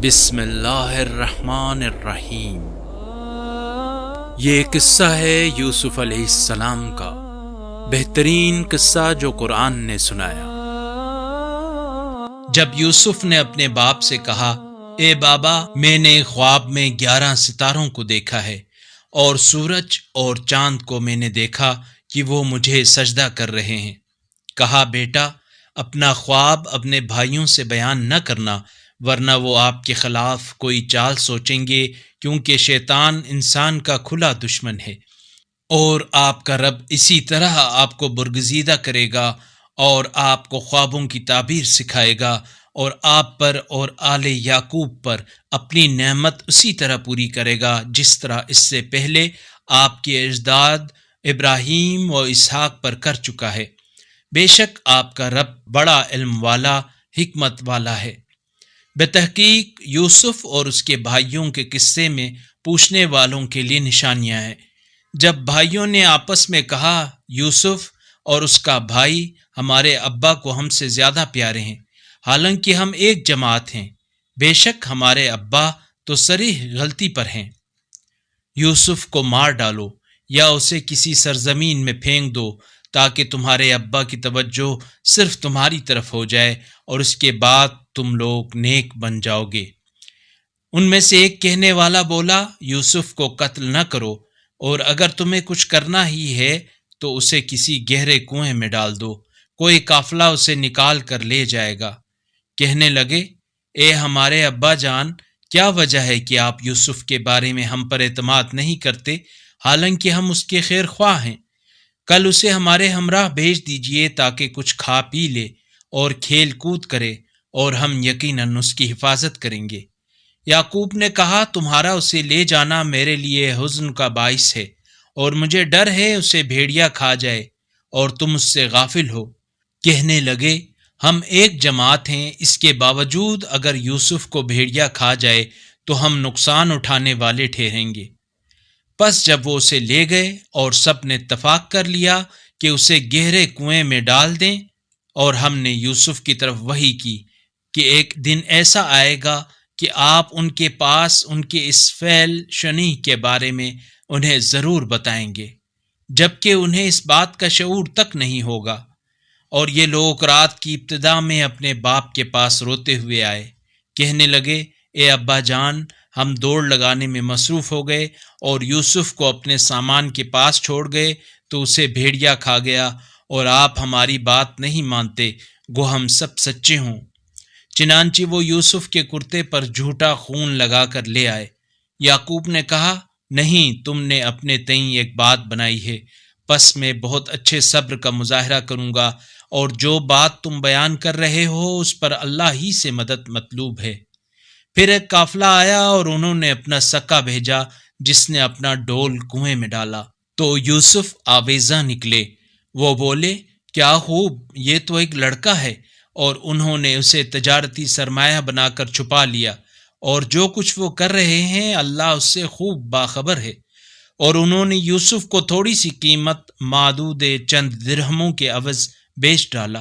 بسم اللہ الرحمن الرحیم۔ یہ قصہ ہے یوسف علیہ السلام کا، بہترین قصہ جو قرآن نے سنایا۔ جب یوسف نے اپنے باپ سے کہا، اے بابا، میں نے خواب میں 11 ستاروں کو دیکھا ہے، اور سورج اور چاند کو میں نے دیکھا کہ وہ مجھے سجدہ کر رہے ہیں۔ کہا، بیٹا، اپنا خواب اپنے بھائیوں سے بیان نہ کرنا، ورنہ وہ آپ کے خلاف کوئی چال سوچیں گے، کیونکہ شیطان انسان کا کھلا دشمن ہے، اور آپ کا رب اسی طرح آپ کو برگزیدہ کرے گا اور آپ کو خوابوں کی تعبیر سکھائے گا، اور آپ پر اور آل یعقوب پر اپنی نعمت اسی طرح پوری کرے گا جس طرح اس سے پہلے آپ کے اجداد ابراہیم و اسحاق پر کر چکا ہے۔ بے شک آپ کا رب بڑا علم والا، حکمت والا ہے۔ بتحقیق یوسف اور اس کے بھائیوں کے قصے میں پوچھنے والوں کے لیے نشانیاں ہیں۔ جب بھائیوں نے آپس میں کہا، یوسف اور اس کا بھائی ہمارے ابا کو ہم سے زیادہ پیارے ہیں، حالانکہ ہم ایک جماعت ہیں، بے شک ہمارے ابا تو صریح غلطی پر ہیں۔ یوسف کو مار ڈالو یا اسے کسی سرزمین میں پھینک دو، تاکہ تمہارے ابا کی توجہ صرف تمہاری طرف ہو جائے، اور اس کے بعد تم لوگ نیک بن جاؤ گے۔ ان میں سے ایک کہنے والا بولا، یوسف کو قتل نہ کرو، اور اگر تمہیں کچھ کرنا ہی ہے تو اسے کسی گہرے کنویں میں ڈال دو، کوئی قافلہ اسے نکال کر لے جائے گا۔ کہنے لگے، اے ہمارے ابا جان، کیا وجہ ہے کہ آپ یوسف کے بارے میں ہم پر اعتماد نہیں کرتے، حالانکہ ہم اس کے خیر خواہ ہیں؟ کل اسے ہمارے ہمراہ بھیج دیجئے تاکہ کچھ کھا پی لے اور کھیل کود کرے، اور ہم یقیناً اس کی حفاظت کریں گے۔ یعقوب نے کہا، تمہارا اسے لے جانا میرے لیے حزن کا باعث ہے، اور مجھے ڈر ہے اسے بھیڑیا کھا جائے اور تم اس سے غافل ہو۔ کہنے لگے، ہم ایک جماعت ہیں، اس کے باوجود اگر یوسف کو بھیڑیا کھا جائے تو ہم نقصان اٹھانے والے ٹھہریں گے۔ پس جب وہ اسے لے گئے اور سب نے اتفاق کر لیا کہ اسے گہرے کنویں میں ڈال دیں، اور ہم نے یوسف کی طرف وحی کی کہ ایک دن ایسا آئے گا کہ آپ ان کے پاس ان کے اس فعل شنیع کے بارے میں انہیں ضرور بتائیں گے، جبکہ انہیں اس بات کا شعور تک نہیں ہوگا۔ اور یہ لوگ رات کی ابتدا میں اپنے باپ کے پاس روتے ہوئے آئے، کہنے لگے، اے ابا جان، ہم دوڑ لگانے میں مصروف ہو گئے اور یوسف کو اپنے سامان کے پاس چھوڑ گئے تو اسے بھیڑیا کھا گیا، اور آپ ہماری بات نہیں مانتے، گو ہم سب سچے ہوں۔ چنانچہ وہ یوسف کے کرتے پر جھوٹا خون لگا کر لے آئے۔ یعقوب نے کہا، نہیں، تم نے اپنے تئیں ایک بات بنائی ہے، پس میں بہت اچھے صبر کا مظاہرہ کروں گا، اور جو بات تم بیان کر رہے ہو اس پر اللہ ہی سے مدد مطلوب ہے۔ پھر ایک قافلہ آیا اور انہوں نے اپنا سکا بھیجا، جس نے اپنا ڈول کنویں میں ڈالا تو یوسف آویزاں نکلے۔ وہ بولے، کیا خوب، یہ تو ایک لڑکا ہے، اور انہوں نے اسے تجارتی سرمایہ بنا کر چھپا لیا، اور جو کچھ وہ کر رہے ہیں اللہ اس سے خوب باخبر ہے۔ اور انہوں نے یوسف کو تھوڑی سی قیمت معدود چند درہموں کے عوض بیچ ڈالا،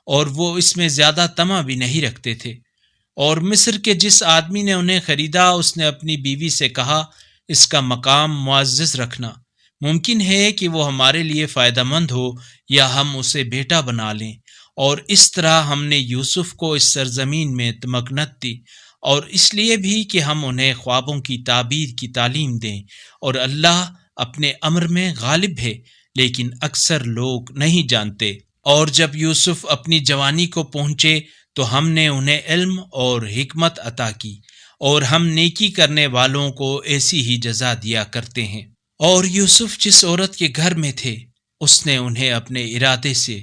اور وہ اس میں زیادہ طمع بھی نہیں رکھتے تھے۔ اور مصر کے جس آدمی نے انہیں خریدا، اس نے اپنی بیوی سے کہا، اس کا مقام معزز رکھنا، ممکن ہے کہ وہ ہمارے لیے فائدہ مند ہو، یا ہم اسے بیٹا بنا لیں۔ اور اس طرح ہم نے یوسف کو اس سرزمین میں تمکنت دی، اور اس لیے بھی کہ ہم انہیں خوابوں کی تعبیر کی تعلیم دیں، اور اللہ اپنے امر میں غالب ہے، لیکن اکثر لوگ نہیں جانتے۔ اور جب یوسف اپنی جوانی کو پہنچے تو ہم نے انہیں علم اور حکمت عطا کی، اور ہم نیکی کرنے والوں کو ایسی ہی جزا دیا کرتے ہیں۔ اور یوسف جس عورت کے گھر میں تھے، اس نے انہیں اپنے ارادے سے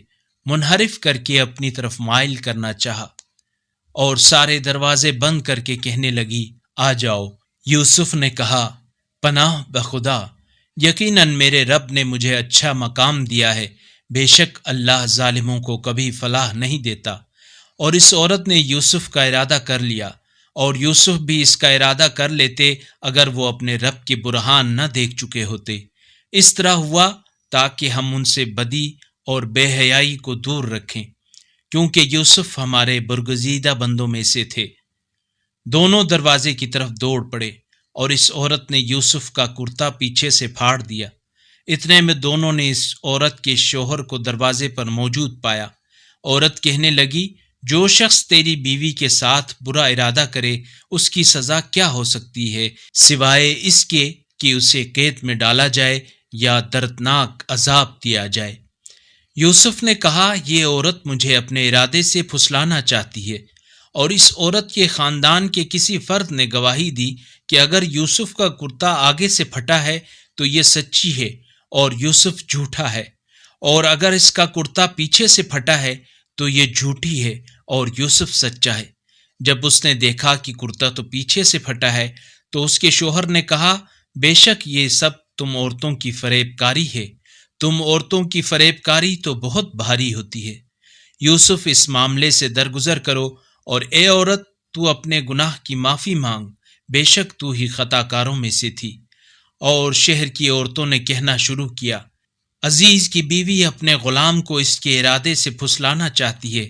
منحرف کر کے اپنی طرف مائل کرنا چاہا، اور سارے دروازے بند کر کے کہنے لگی، آ جاؤ۔ یوسف نے کہا، پناہ بخدا، یقیناً میرے رب نے مجھے اچھا مقام دیا ہے، بے شک اللہ ظالموں کو کبھی فلاح نہیں دیتا۔ اور اس عورت نے یوسف کا ارادہ کر لیا، اور یوسف بھی اس کا ارادہ کر لیتے اگر وہ اپنے رب کے برہان نہ دیکھ چکے ہوتے۔ اس طرح ہوا تاکہ ہم ان سے بدی اور بے حیائی کو دور رکھیں، کیونکہ یوسف ہمارے برگزیدہ بندوں میں سے تھے۔ دونوں دروازے کی طرف دوڑ پڑے اور اس عورت نے یوسف کا کرتا پیچھے سے پھاڑ دیا۔ اتنے میں دونوں نے اس عورت کے شوہر کو دروازے پر موجود پایا۔ عورت کہنے لگی، جو شخص تیری بیوی کے ساتھ برا ارادہ کرے اس کی سزا کیا ہو سکتی ہے سوائے اس کے کہ اسے قید میں ڈالا جائے یا دردناک عذاب دیا جائے۔ یوسف نے کہا، یہ عورت مجھے اپنے ارادے سے پھسلانا چاہتی ہے، اور اس عورت کے خاندان کے کسی فرد نے گواہی دی کہ اگر یوسف کا کرتا آگے سے پھٹا ہے تو یہ سچی ہے اور یوسف جھوٹا ہے، اور اگر اس کا کرتا پیچھے سے پھٹا ہے تو یہ جھوٹی ہے اور یوسف سچا ہے۔ جب اس نے دیکھا کہ کرتا تو پیچھے سے پھٹا ہے تو اس کے شوہر نے کہا، بے شک یہ سب تم عورتوں کی فریب کاری ہے، تم عورتوں کی فریب کاری تو بہت بھاری ہوتی ہے۔ یوسف، اس معاملے سے درگزر کرو، اور اے عورت، تو اپنے گناہ کی معافی مانگ، بے شک تو ہی خطا کاروں میں سے تھی۔ اور شہر کی عورتوں نے کہنا شروع کیا، عزیز کی بیوی اپنے غلام کو اس کے ارادے سے پھسلانا چاہتی ہے،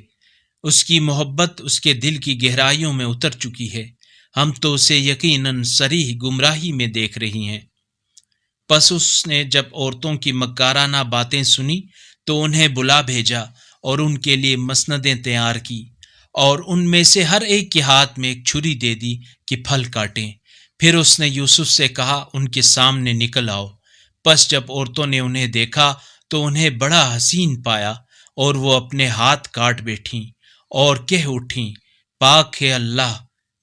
اس کی محبت اس کے دل کی گہرائیوں میں اتر چکی ہے، ہم تو اسے یقیناً صریح گمراہی میں دیکھ رہی ہیں۔ پس اس نے جب عورتوں کی مکارانہ باتیں سنی تو انہیں بلا بھیجا اور ان کے لیے مسندیں تیار کی، اور ان میں سے ہر ایک کے ہاتھ میں ایک چھری دے دی کہ پھل کاٹیں۔ پھر اس نے یوسف سے کہا، ان کے سامنے نکل آؤ۔ پس جب عورتوں نے انہیں دیکھا تو انہیں بڑا حسین پایا، اور وہ اپنے ہاتھ کاٹ بیٹھیں اور کہہ اٹھیں، پاک ہے اللہ،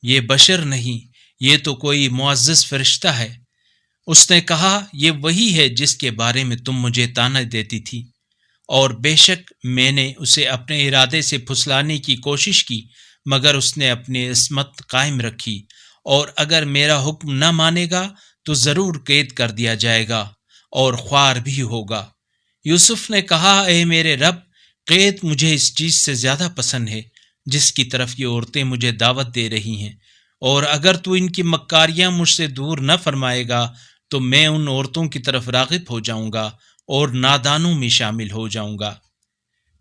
یہ بشر نہیں، یہ تو کوئی معزز فرشتہ ہے۔ اس نے کہا، یہ وہی ہے جس کے بارے میں تم مجھے طعنہ دیتی تھی، اور بے شک میں نے اسے اپنے ارادے سے پھسلانے کی کوشش کی، مگر اس نے اپنی عصمت قائم رکھی، اور اگر میرا حکم نہ مانے گا تو ضرور قید کر دیا جائے گا اور خوار بھی ہوگا۔ یوسف نے کہا، اے میرے رب، قید مجھے اس چیز سے زیادہ پسند ہے جس کی طرف یہ عورتیں مجھے دعوت دے رہی ہیں، اور اگر تو ان کی مکاریاں مجھ سے دور نہ فرمائے گا تو میں ان عورتوں کی طرف راغب ہو جاؤں گا اور نادانوں میں شامل ہو جاؤں گا۔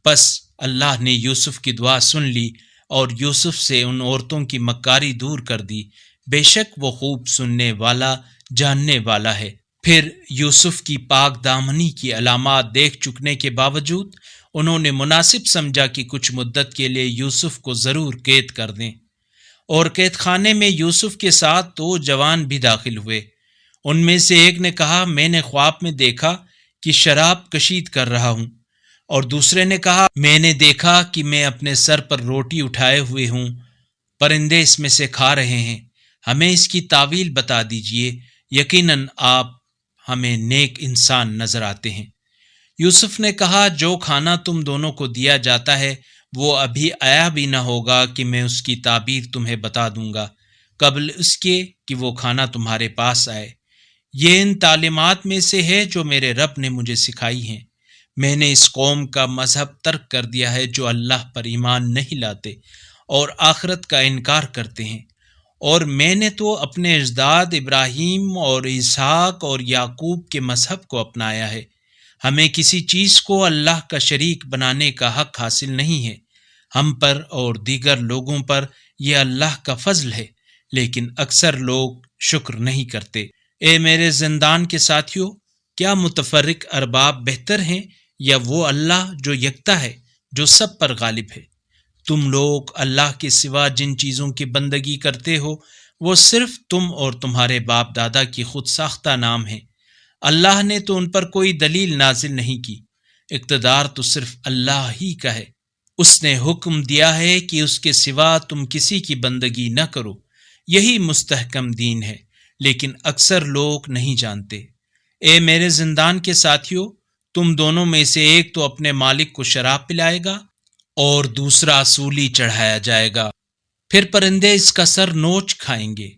پس اللہ نے یوسف کی دعا سن لی اور یوسف سے ان عورتوں کی مکاری دور کر دی، بے شک وہ خوب سننے والا، جاننے والا ہے۔ پھر یوسف کی پاک دامنی کی علامات دیکھ چکنے کے باوجود انہوں نے مناسب سمجھا کہ کچھ مدت کے لیے یوسف کو ضرور قید کر دیں، اور قید خانے میں یوسف کے ساتھ 2 جوان بھی داخل ہوئے۔ ان میں سے ایک نے کہا، میں نے خواب میں دیکھا کہ شراب کشید کر رہا ہوں، اور دوسرے نے کہا، میں نے دیکھا کہ میں اپنے سر پر روٹی اٹھائے ہوئے ہوں، پرندے اس میں سے کھا رہے ہیں، ہمیں اس کی تعویل بتا دیجئے، یقیناً آپ ہمیں نیک انسان نظر آتے ہیں۔ یوسف نے کہا، جو کھانا تم دونوں کو دیا جاتا ہے وہ ابھی آیا بھی نہ ہوگا کہ میں اس کی تعبیر تمہیں بتا دوں گا، قبل اس کے کہ وہ کھانا تمہارے پاس آئے۔ یہ ان تعلیمات میں سے ہے جو میرے رب نے مجھے سکھائی ہیں۔ میں نے اس قوم کا مذہب ترک کر دیا ہے جو اللہ پر ایمان نہیں لاتے اور آخرت کا انکار کرتے ہیں، اور میں نے تو اپنے اجداد ابراہیم اور اسحاق اور یعقوب کے مذہب کو اپنایا ہے۔ ہمیں کسی چیز کو اللہ کا شریک بنانے کا حق حاصل نہیں ہے۔ ہم پر اور دیگر لوگوں پر یہ اللہ کا فضل ہے، لیکن اکثر لوگ شکر نہیں کرتے۔ اے میرے زندان کے ساتھیوں، کیا متفرق ارباب بہتر ہیں یا وہ اللہ جو یکتا ہے، جو سب پر غالب ہے؟ تم لوگ اللہ کے سوا جن چیزوں کی بندگی کرتے ہو وہ صرف تم اور تمہارے باپ دادا کی خود ساختہ نام ہیں۔ اللہ نے تو ان پر کوئی دلیل نازل نہیں کی، اقتدار تو صرف اللہ ہی کا ہے۔ اس نے حکم دیا ہے کہ اس کے سوا تم کسی کی بندگی نہ کرو، یہی مستحکم دین ہے، لیکن اکثر لوگ نہیں جانتے۔ اے میرے زندان کے ساتھیوں، تم دونوں میں سے ایک تو اپنے مالک کو شراب پلائے گا اور دوسرا سولی چڑھایا جائے گا، پھر پرندے اس کا سر نوچ کھائیں گے۔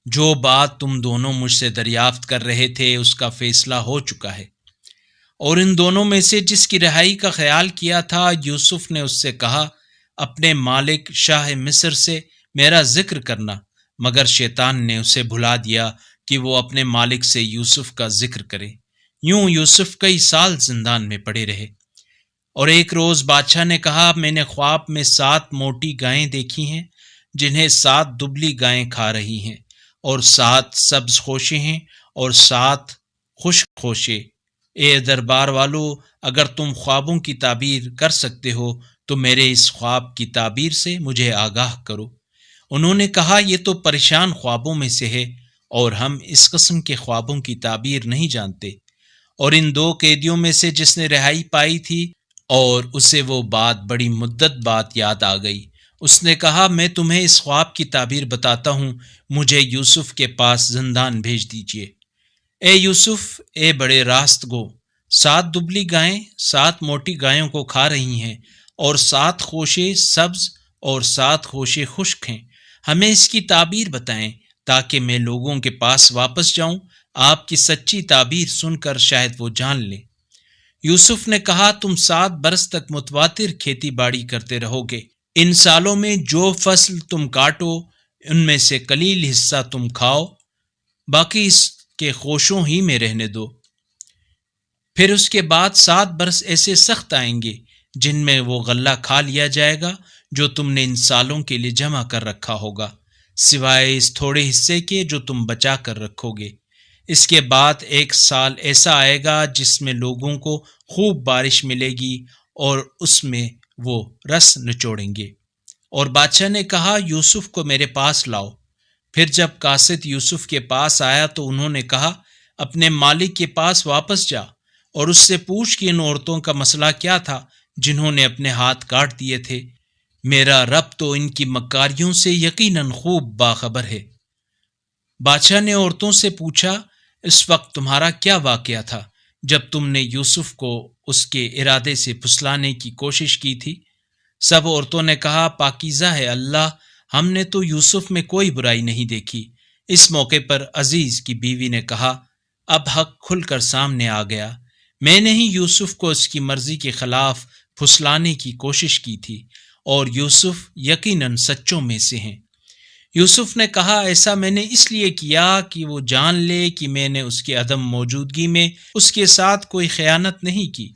جو بات تم دونوں مجھ سے دریافت کر رہے تھے اس کا فیصلہ ہو چکا ہے۔ اور ان دونوں میں سے جس کی رہائی کا خیال کیا تھا، یوسف نے اس سے کہا، اپنے مالک شاہ مصر سے میرا ذکر کرنا، مگر شیطان نے اسے بھلا دیا کہ وہ اپنے مالک سے یوسف کا ذکر کرے۔ یوں یوسف کئی سال زندان میں پڑے رہے۔ اور ایک روز بادشاہ نے کہا، میں نے خواب میں 7 موٹی گائیں دیکھی ہیں جنہیں 7 دبلی گائیں کھا رہی ہیں، اور 7 سبز خوشے ہیں اور 7 خشک خوشے۔ اے دربار والو، اگر تم خوابوں کی تعبیر کر سکتے ہو تو میرے اس خواب کی تعبیر سے مجھے آگاہ کرو۔ انہوں نے کہا، یہ تو پریشان خوابوں میں سے ہے اور ہم اس قسم کے خوابوں کی تعبیر نہیں جانتے۔ اور ان 2 قیدیوں میں سے جس نے رہائی پائی تھی اور اسے وہ بات بڑی مدت بعد یاد آ گئی، اس نے کہا، میں تمہیں اس خواب کی تعبیر بتاتا ہوں، مجھے یوسف کے پاس زندان بھیج دیجیے۔ اے یوسف، اے بڑے راست گو، 7 دبلی گائیں 7 موٹی گایوں کو کھا رہی ہیں، اور 7 خوشے سبز اور 7 خوشے خشک ہیں۔ ہمیں اس کی تعبیر بتائیں تاکہ میں لوگوں کے پاس واپس جاؤں، آپ کی سچی تعبیر سن کر شاید وہ جان لیں۔ یوسف نے کہا، تم 7 برس تک متواتر کھیتی باڑی کرتے رہو گے۔ ان سالوں میں جو فصل تم کاٹو ان میں سے قلیل حصہ تم کھاؤ، باقی اس کے خوشوں ہی میں رہنے دو۔ پھر اس کے بعد 7 برس ایسے سخت آئیں گے جن میں وہ غلہ کھا لیا جائے گا جو تم نے ان سالوں کے لیے جمع کر رکھا ہوگا، سوائے اس تھوڑے حصے کے جو تم بچا کر رکھو گے۔ اس کے بعد 1 سال ایسا آئے گا جس میں لوگوں کو خوب بارش ملے گی اور اس میں وہ رس نچوڑیں گے۔ اور بادشاہ نے کہا، یوسف کو میرے پاس لاؤ۔ پھر جب قاصد یوسف کے پاس آیا تو انہوں نے کہا، اپنے مالک کے پاس واپس جا اور اس سے پوچھ کہ ان عورتوں کا مسئلہ کیا تھا جنہوں نے اپنے ہاتھ کاٹ دیے تھے۔ میرا رب تو ان کی مکاریوں سے یقیناً خوب باخبر ہے۔ بادشاہ نے عورتوں سے پوچھا، اس وقت تمہارا کیا واقعہ تھا جب تم نے یوسف کو اس کے ارادے سے پھسلانے کی کوشش کی تھی؟ سب عورتوں نے کہا، پاکیزہ ہے اللہ، ہم نے تو یوسف میں کوئی برائی نہیں دیکھی۔ اس موقع پر عزیز کی بیوی نے کہا، اب حق کھل کر سامنے آ گیا، میں نے ہی یوسف کو اس کی مرضی کے خلاف پھسلانے کی کوشش کی تھی، اور یوسف یقیناً سچوں میں سے ہیں۔ یوسف نے کہا، ایسا میں نے اس لیے کیا کہ وہ جان لے کہ میں نے اس کے عدم موجودگی میں اس کے ساتھ کوئی خیانت نہیں کی،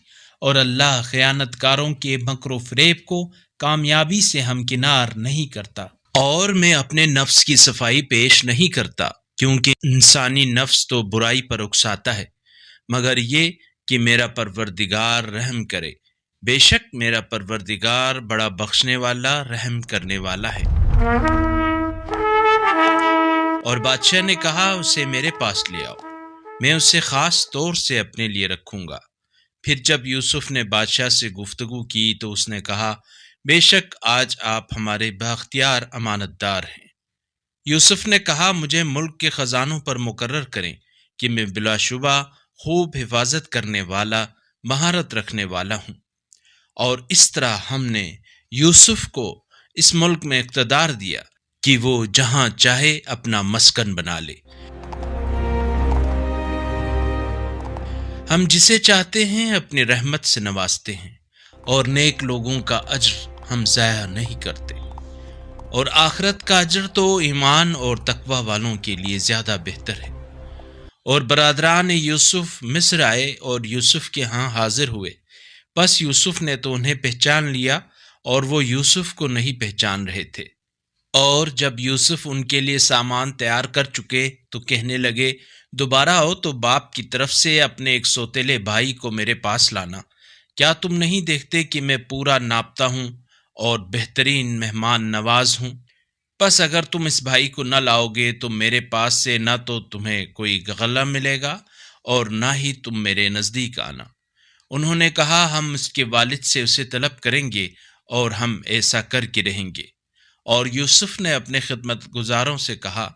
اور اللہ خیانت کاروں کے مکر و فریب کو کامیابی سے ہمکنار نہیں کرتا۔ اور میں اپنے نفس کی صفائی پیش نہیں کرتا، کیونکہ انسانی نفس تو برائی پر اکساتا ہے، مگر یہ کہ میرا پروردگار رحم کرے، بے شک میرا پروردگار بڑا بخشنے والا رحم کرنے والا ہے۔ اور بادشاہ نے کہا، اسے میرے پاس لے آؤ، میں اسے خاص طور سے اپنے لیے رکھوں گا۔ پھر جب یوسف نے بادشاہ سے گفتگو کی تو اس نے کہا، بے شک آج آپ ہمارے بااختیار امانت دار ہیں۔ یوسف نے کہا، مجھے ملک کے خزانوں پر مقرر کریں کہ میں بلا شبہ خوب حفاظت کرنے والا، مہارت رکھنے والا ہوں، اور اس طرح ہم نے یوسف کو اس ملک میں اقتدار دیا کہ وہ جہاں چاہے اپنا مسکن بنا لے۔ ہم جسے چاہتے ہیں اپنی رحمت سے نوازتے ہیں، اور نیک لوگوں کا اجر ہم ضائع نہیں کرتے، اور آخرت کا اجر تو ایمان اور تقوی والوں کے لیے زیادہ بہتر ہے۔ اور برادران یوسف مصر آئے اور یوسف کے ہاں حاضر ہوئے، پس یوسف نے تو انہیں پہچان لیا اور وہ یوسف کو نہیں پہچان رہے تھے۔ اور جب یوسف ان کے لیے سامان تیار کر چکے تو کہنے لگے، دوبارہ آؤ تو باپ کی طرف سے اپنے ایک سوتیلے بھائی کو میرے پاس لانا۔ کیا تم نہیں دیکھتے کہ میں پورا ناپتا ہوں اور بہترین مہمان نواز ہوں؟ پس اگر تم اس بھائی کو نہ لاؤ گے تو میرے پاس سے نہ تو تمہیں کوئی غلہ ملے گا اور نہ ہی تم میرے نزدیک آنا۔ انہوں نے کہا، ہم اس کے والد سے اسے طلب کریں گے اور ہم ایسا کر کے رہیں گے۔ اور یوسف نے اپنے خدمت گزاروں سے کہا،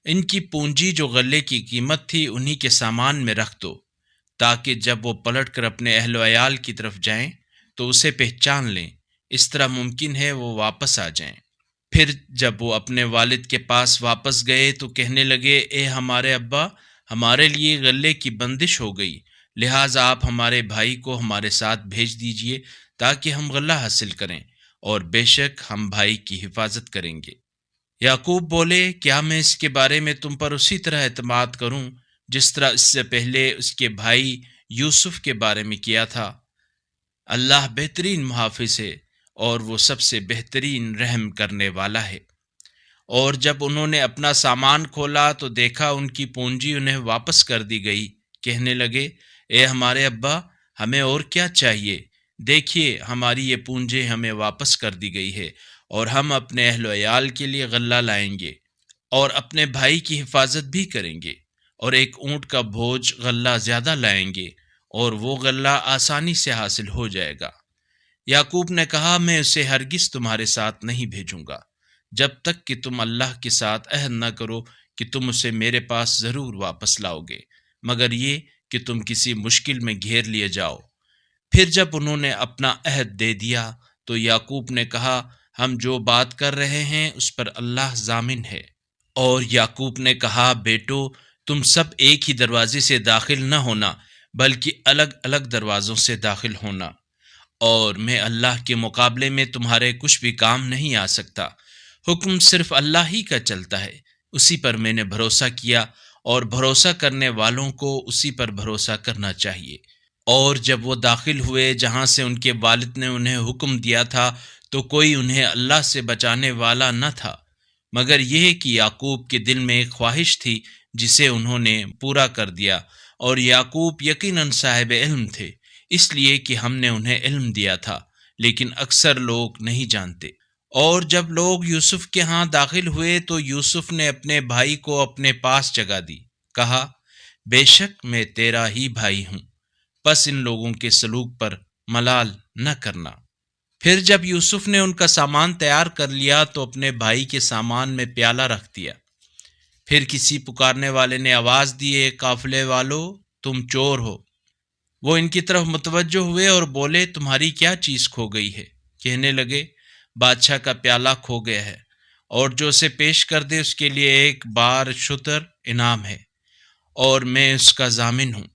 ان کی پونجی جو غلے کی قیمت تھی انہی کے سامان میں رکھ دو، تاکہ جب وہ پلٹ کر اپنے اہل و عیال کی طرف جائیں تو اسے پہچان لیں، اس طرح ممکن ہے وہ واپس آ جائیں۔ پھر جب وہ اپنے والد کے پاس واپس گئے تو کہنے لگے، اے ہمارے ابا، ہمارے لیے غلے کی بندش ہو گئی، لہٰذا آپ ہمارے بھائی کو ہمارے ساتھ بھیج دیجئے تاکہ ہم غلہ حاصل کریں، اور بے شک ہم بھائی کی حفاظت کریں گے۔ یعقوب بولے، کیا میں اس کے بارے میں تم پر اسی طرح اعتماد کروں جس طرح اس سے پہلے اس کے بھائی یوسف کے بارے میں کیا تھا؟ اللہ بہترین محافظ ہے اور وہ سب سے بہترین رحم کرنے والا ہے۔ اور جب انہوں نے اپنا سامان کھولا تو دیکھا ان کی پونجی انہیں واپس کر دی گئی۔ کہنے لگے، اے ہمارے ابا، ہمیں اور کیا چاہیے؟ دیکھیے، ہماری یہ پونجی ہمیں واپس کر دی گئی ہے، اور ہم اپنے اہل و عیال کے لیے غلہ لائیں گے اور اپنے بھائی کی حفاظت بھی کریں گے، اور ایک اونٹ کا بوجھ غلہ زیادہ لائیں گے، اور وہ غلہ آسانی سے حاصل ہو جائے گا۔ یعقوب نے کہا، میں اسے ہرگز تمہارے ساتھ نہیں بھیجوں گا، جب تک کہ تم اللہ کے ساتھ عہد نہ کرو کہ تم اسے میرے پاس ضرور واپس لاؤ گے، مگر یہ کہ تم کسی مشکل میں گھیر لیے جاؤ۔ پھر جب انہوں نے اپنا عہد دے دیا تو یعقوب نے کہا، ہم جو بات کر رہے ہیں اس پر اللہ ضامن ہے۔ اور یعقوب نے کہا، بیٹو، تم سب ایک ہی دروازے سے داخل نہ ہونا، بلکہ الگ الگ دروازوں سے داخل ہونا، اور میں اللہ کے مقابلے میں تمہارے کچھ بھی کام نہیں آ سکتا۔ حکم صرف اللہ ہی کا چلتا ہے، اسی پر میں نے بھروسہ کیا، اور بھروسہ کرنے والوں کو اسی پر بھروسہ کرنا چاہیے۔ اور جب وہ داخل ہوئے جہاں سے ان کے والد نے انہیں حکم دیا تھا، تو کوئی انہیں اللہ سے بچانے والا نہ تھا، مگر یہ کہ یعقوب کے دل میں ایک خواہش تھی جسے انہوں نے پورا کر دیا، اور یعقوب یقیناً صاحب علم تھے، اس لیے کہ ہم نے انہیں علم دیا تھا، لیکن اکثر لوگ نہیں جانتے۔ اور جب لوگ یوسف کے ہاں داخل ہوئے تو یوسف نے اپنے بھائی کو اپنے پاس جگہ دی، کہا، بے شک میں تیرا ہی بھائی ہوں، پس ان لوگوں کے سلوک پر ملال نہ کرنا۔ پھر جب یوسف نے ان کا سامان تیار کر لیا تو اپنے بھائی کے سامان میں پیالہ رکھ دیا۔ پھر کسی پکارنے والے نے آواز دی، اے قافلے والو، تم چور ہو۔ وہ ان کی طرف متوجہ ہوئے اور بولے، تمہاری کیا چیز کھو گئی ہے؟ کہنے لگے، بادشاہ کا پیالہ کھو گیا ہے، اور جو اسے پیش کر دے اس کے لیے ایک بار شتر انعام ہے، اور میں اس کا ضامن ہوں۔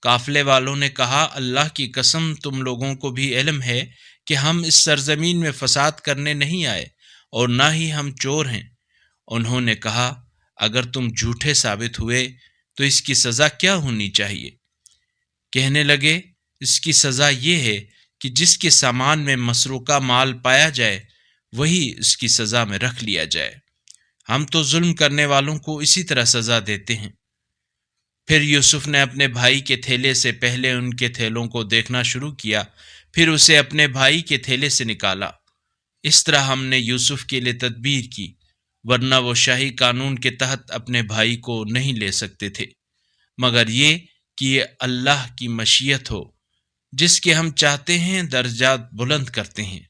قافلے والوں نے کہا، اللہ کی قسم، تم لوگوں کو بھی علم ہے کہ ہم اس سرزمین میں فساد کرنے نہیں آئے، اور نہ ہی ہم چور ہیں۔ انہوں نے کہا، اگر تم جھوٹے ثابت ہوئے تو اس کی سزا کیا ہونی چاہیے؟ کہنے لگے، اس کی سزا یہ ہے کہ جس کے سامان میں مسروقہ مال پایا جائے وہی اس کی سزا میں رکھ لیا جائے۔ ہم تو ظلم کرنے والوں کو اسی طرح سزا دیتے ہیں۔ پھر یوسف نے اپنے بھائی کے تھیلے سے پہلے ان کے تھیلوں کو دیکھنا شروع کیا، پھر اسے اپنے بھائی کے تھیلے سے نکالا۔ اس طرح ہم نے یوسف کے لیے تدبیر کی، ورنہ وہ شاہی قانون کے تحت اپنے بھائی کو نہیں لے سکتے تھے، مگر یہ کہ یہ اللہ کی مشیت ہو، جس کے ہم چاہتے ہیں درجات بلند کرتے ہیں،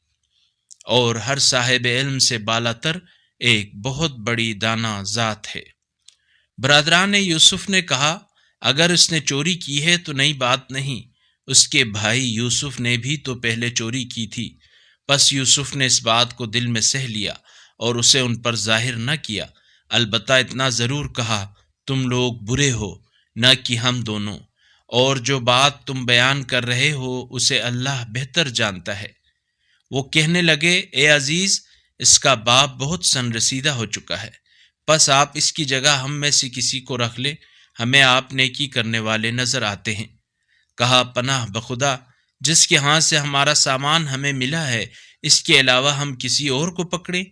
اور ہر صاحب علم سے بالاتر ایک بہت بڑی دانا ذات ہے۔ برادران یوسف نے کہا، اگر اس نے چوری کی ہے تو نئی بات نہیں، اس کے بھائی یوسف نے بھی تو پہلے چوری کی تھی۔ پس یوسف نے اس بات کو دل میں سہ لیا اور اسے ان پر ظاہر نہ کیا، البتہ اتنا ضرور کہا، تم لوگ برے ہو، نہ کہ ہم دونوں، اور جو بات تم بیان کر رہے ہو اسے اللہ بہتر جانتا ہے۔ وہ کہنے لگے، اے عزیز، اس کا باپ بہت سن رسیدہ ہو چکا ہے، پس آپ اس کی جگہ ہم میں سے کسی کو رکھ لیں، ہمیں آپ نیکی کرنے والے نظر آتے ہیں۔ کہا، پناہ بخدا، جس کے ہاں سے ہمارا سامان ہمیں ملا ہے، اس کے علاوہ ہم کسی اور کو پکڑیں؟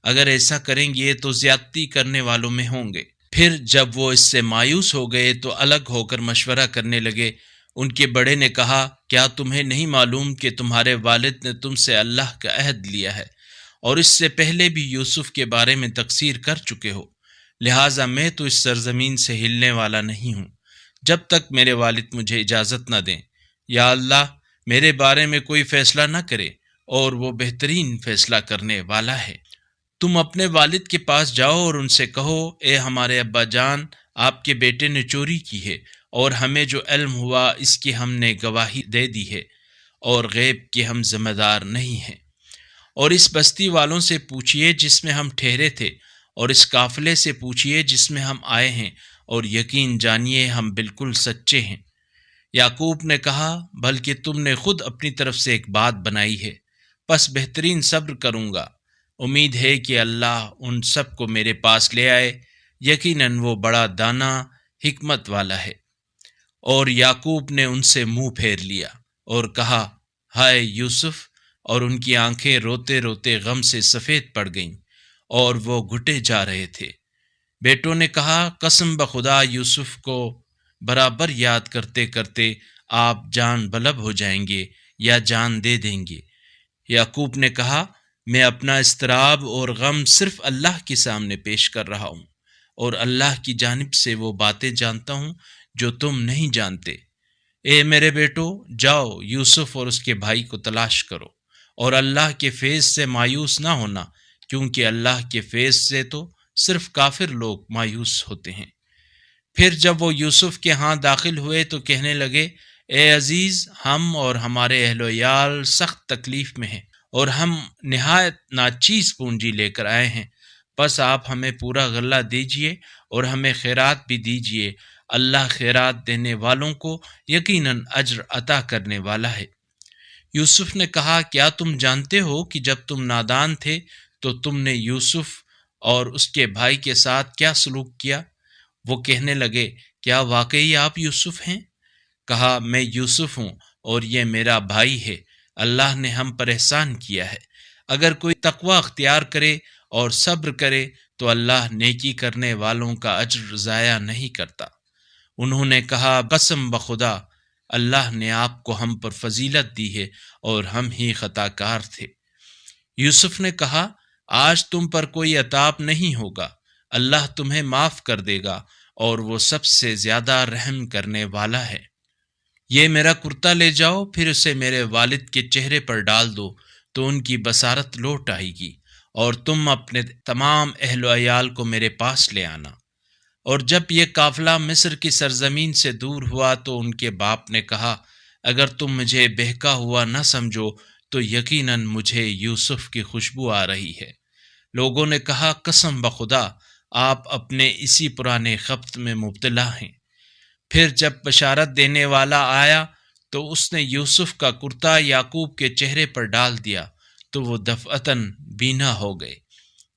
اگر ایسا کریں گے تو زیادتی کرنے والوں میں ہوں گے۔ پھر جب وہ اس سے مایوس ہو گئے تو الگ ہو کر مشورہ کرنے لگے۔ ان کے بڑے نے کہا، کیا تمہیں نہیں معلوم کہ تمہارے والد نے تم سے اللہ کا عہد لیا ہے، اور اس سے پہلے بھی یوسف کے بارے میں تقصیر کر چکے ہو؟ لہٰذا میں تو اس سرزمین سے ہلنے والا نہیں ہوں جب تک میرے والد مجھے اجازت نہ دیں۔ یا اللہ میرے بارے میں کوئی فیصلہ نہ کرے، اور وہ بہترین فیصلہ کرنے والا ہے۔ تم اپنے والد کے پاس جاؤ اور ان سے کہو، اے ہمارے ابا جان، آپ کے بیٹے نے چوری کی ہے، اور ہمیں جو علم ہوا اس کی ہم نے گواہی دے دی ہے، اور غیب کے ہم ذمہ دار نہیں ہیں۔ اور اس بستی والوں سے پوچھئے جس میں ہم ٹھہرے تھے، اور اس قافلے سے پوچھئے جس میں ہم آئے ہیں، اور یقین جانیے ہم بالکل سچے ہیں۔ یعقوب نے کہا، بلکہ تم نے خود اپنی طرف سے ایک بات بنائی ہے، پس بہترین صبر کروں گا۔ امید ہے کہ اللہ ان سب کو میرے پاس لے آئے، یقیناً وہ بڑا دانا حکمت والا ہے۔ اور یعقوب نے ان سے منہ پھیر لیا اور کہا، ہائے یوسف، اور ان کی آنکھیں روتے روتے غم سے سفید پڑ گئیں، اور وہ گھٹے جا رہے تھے۔ بیٹوں نے کہا قسم بخدا یوسف کو برابر یاد کرتے کرتے آپ جان بلب ہو جائیں گے یا جان دے دیں گے۔ یعقوب نے کہا میں اپنا اضطراب اور غم صرف اللہ کے سامنے پیش کر رہا ہوں، اور اللہ کی جانب سے وہ باتیں جانتا ہوں جو تم نہیں جانتے۔ اے میرے بیٹو، جاؤ یوسف اور اس کے بھائی کو تلاش کرو، اور اللہ کے فیض سے مایوس نہ ہونا، کیونکہ اللہ کے فیض سے تو صرف کافر لوگ مایوس ہوتے ہیں۔ پھر جب وہ یوسف کے ہاں داخل ہوئے تو کہنے لگے اے عزیز، ہم اور ہمارے اہل و عیال سخت تکلیف میں ہیں، اور ہم نہایت ناچیز پونجی لے کر آئے ہیں، بس آپ ہمیں پورا غلہ دیجئے اور ہمیں خیرات بھی دیجئے۔ اللہ خیرات دینے والوں کو یقیناً اجر عطا کرنے والا ہے۔ یوسف نے کہا کیا تم جانتے ہو کہ جب تم نادان تھے تو تم نے یوسف اور اس کے بھائی کے ساتھ کیا سلوک کیا؟ وہ کہنے لگے کیا واقعی آپ یوسف ہیں؟ کہا میں یوسف ہوں اور یہ میرا بھائی ہے، اللہ نے ہم پر احسان کیا ہے۔ اگر کوئی تقوی اختیار کرے اور صبر کرے تو اللہ نیکی کرنے والوں کا اجر ضائع نہیں کرتا۔ انہوں نے کہا قسم بخدا اللہ نے آپ کو ہم پر فضیلت دی ہے اور ہم ہی خطا کار تھے۔ یوسف نے کہا آج تم پر کوئی عتاب نہیں ہوگا، اللہ تمہیں معاف کر دے گا اور وہ سب سے زیادہ رحم کرنے والا ہے۔ یہ میرا کرتا لے جاؤ، پھر اسے میرے والد کے چہرے پر ڈال دو تو ان کی بصارت لوٹ آئے گی، اور تم اپنے تمام اہل و عیال کو میرے پاس لے آنا۔ اور جب یہ قافلہ مصر کی سرزمین سے دور ہوا تو ان کے باپ نے کہا اگر تم مجھے بہکا ہوا نہ سمجھو تو یقیناً مجھے یوسف کی خوشبو آ رہی ہے۔ لوگوں نے کہا قسم بخدا آپ اپنے اسی پرانے خبط میں مبتلا ہیں۔ پھر جب بشارت دینے والا آیا تو اس نے یوسف کا کرتا یعقوب کے چہرے پر ڈال دیا تو وہ دفعتاً بینا ہو گئے۔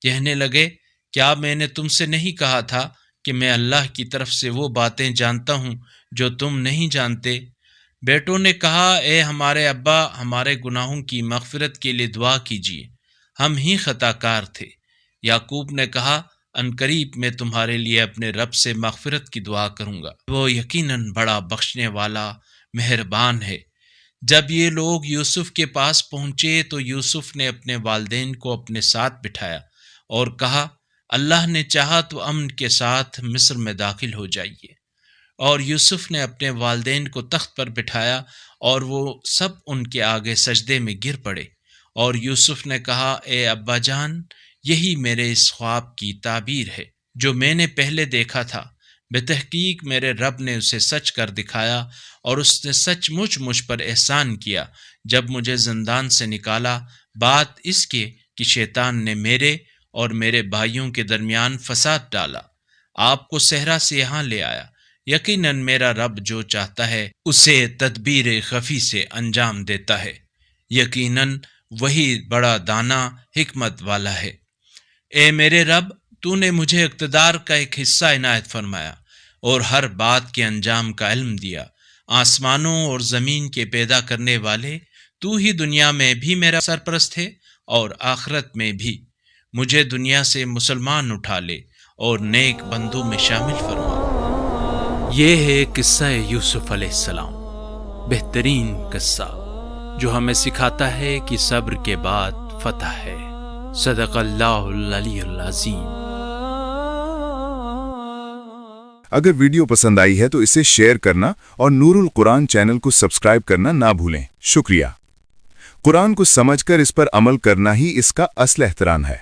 کہنے لگے کیا میں نے تم سے نہیں کہا تھا کہ میں اللہ کی طرف سے وہ باتیں جانتا ہوں جو تم نہیں جانتے؟ بیٹوں نے کہا اے ہمارے ابا، ہمارے گناہوں کی مغفرت کے لیے دعا کیجیے، ہم ہی خطا کار تھے۔ یعقوب نے کہا عنقریب میں تمہارے لیے اپنے رب سے مغفرت کی دعا کروں گا، وہ یقیناً بڑا بخشنے والا مہربان ہے۔ جب یہ لوگ یوسف کے پاس پہنچے تو یوسف نے اپنے والدین کو اپنے ساتھ بٹھایا اور کہا اللہ نے چاہا تو امن کے ساتھ مصر میں داخل ہو جائیے۔ اور یوسف نے اپنے والدین کو تخت پر بٹھایا اور وہ سب ان کے آگے سجدے میں گر پڑے، اور یوسف نے کہا اے ابا جان، یہی میرے اس خواب کی تعبیر ہے جو میں نے پہلے دیکھا تھا۔ بتحقیق میرے رب نے اسے سچ کر دکھایا، اور اس نے سچ مجھ پر احسان کیا جب مجھے زندان سے نکالا، بات اس کے کہ شیطان نے میرے اور میرے بھائیوں کے درمیان فساد ڈالا، آپ کو صحرا سے یہاں لے آیا۔ یقیناً میرا رب جو چاہتا ہے اسے تدبیر خفی سے انجام دیتا ہے، یقیناً وہی بڑا دانا حکمت والا ہے۔ اے میرے رب، تو نے مجھے اقتدار کا ایک حصہ عنایت فرمایا اور ہر بات کے انجام کا علم دیا۔ آسمانوں اور زمین کے پیدا کرنے والے، تو ہی دنیا میں بھی میرا سرپرست ہے اور آخرت میں بھی۔ مجھے دنیا سے مسلمان اٹھا لے اور نیک بندوں میں شامل فرما۔ یہ ہے قصہ یوسف علیہ السلام، بہترین قصہ جو ہمیں سکھاتا ہے کہ صبر کے بعد فتح ہے۔ صدق اللہ العلی العظیم۔ اگر ویڈیو پسند آئی ہے تو اسے شیئر کرنا اور نور القرآن چینل کو سبسکرائب کرنا نہ بھولیں۔ شکریہ۔ قرآن کو سمجھ کر اس پر عمل کرنا ہی اس کا اصل احترام ہے۔